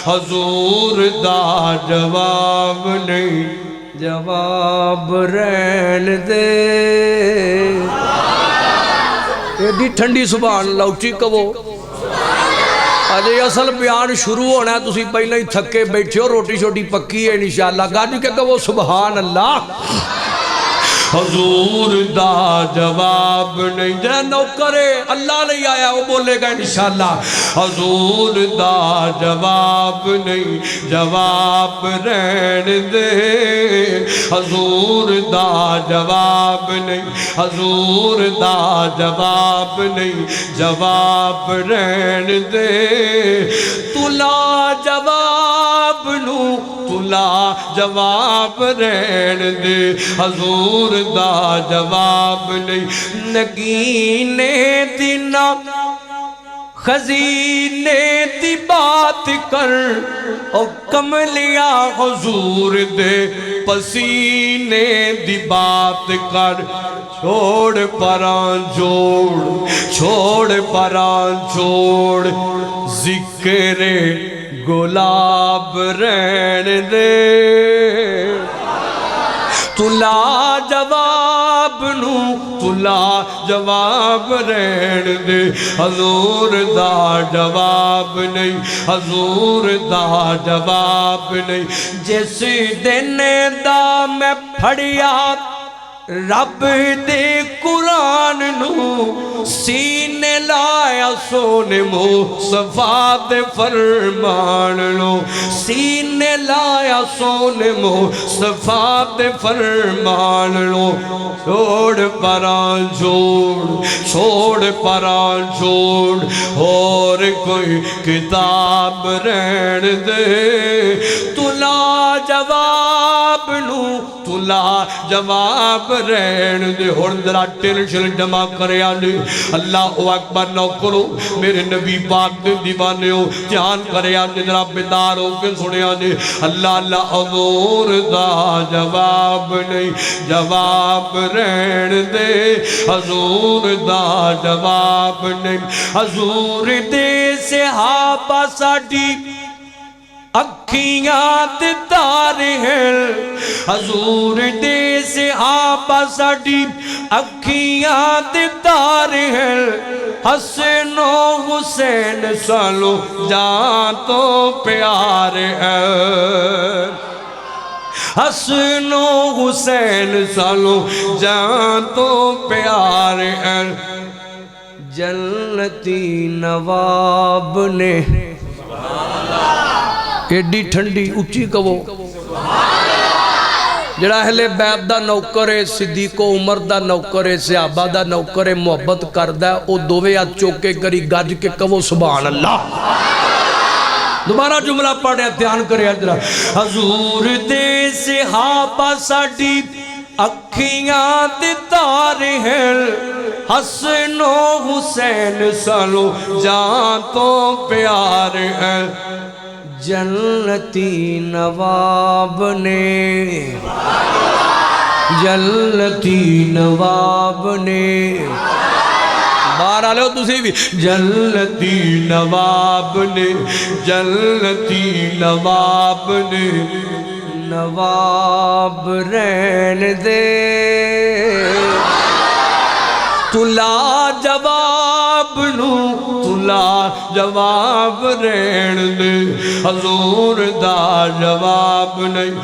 حضور دا جواب نہیں جواب رہن دے ایڈی ٹھنڈی سبحان اللہ اٹھی کہو اجے اصل بیان شروع ہونا ہے تسی پہلے ہی تھکے بیٹھے ہو روٹی شوٹی پکی ہے انشاءاللہ گاڑی کے کہو سبحان اللہ حضور دا جواب نہیں جنہ نوکر اللہ نہیں آیا وہ بولے گا انشاءاللہ حضور دا جواب نہیں جواب رہن دے حضور دا جواب نہیں حضور دا جواب نہیں جواب رہن دے تلا جواب نو تلا جواب رہن دے حضور دا جواب نہیں نگینے دینا خزینے دی بات کر او کملیا حضور دے پسینے دی بات کر چھوڑ پران جوڑ چھوڑ پران جوڑ ذکر گلاب رہن دے تلا جواب نو تلا جواب رہن دے حضور دا جواب نہیں حضور دا جواب نہیں جس دن دا میں پھڑیا رب دے قرآن نو سینے لایا سونے مصطفیٰ دے فرمان نو سینے لایا سونے مصطفیٰ دے فرمان نو چھوڑ پران جوڑ چھوڑ پران جوڑ اور کوئی کتاب رہن دے تلا جواب نو تلا جواب رہن دے ہون درہ ٹینشن جمع کرے آنے اللہ اکبر نو کرو میرے نبی پاک دے دیوانے ہو جان کرے آنے درہ بیدار ہو کے سنے آنے اللہ اللہ حضور دا جواب نہیں جواب رہن دے حضور دا جواب نہیں حضور دے صحابہ ساڑی اکھیاں تار ہیں حضور دے صحابہ ساڑی اکھیاں تار ہیں حسن و حسین سالو جان تو پیار ہے حسن و حسین سالو جان تو پیار ہے جنتی نواب نے ایڈی ٹھنڈی اچھی کہو جڑا اہل بیت دا نوکر ہے صدیق و عمر دا نوکر ہے صحابہ دا نوکر ہے محبت کردہ ہے او دووے ہاتھ چوکے کری گاج کے کہو سبحان اللہ دوبارہ جملہ پڑھے دھیان کرے حضور دے صحابہ ساڑی اکھیاں تار ہیں حسن و حسین سالو جان تو پیار ہے جنتی نواب نے جنتی نواب نے بار آلے ہو تُسی بھی جنتی نواب نے جنتی نواب نے نواب رہن دے تلا جواب نو تلا جواب رہن دے حضور دا جواب نہیں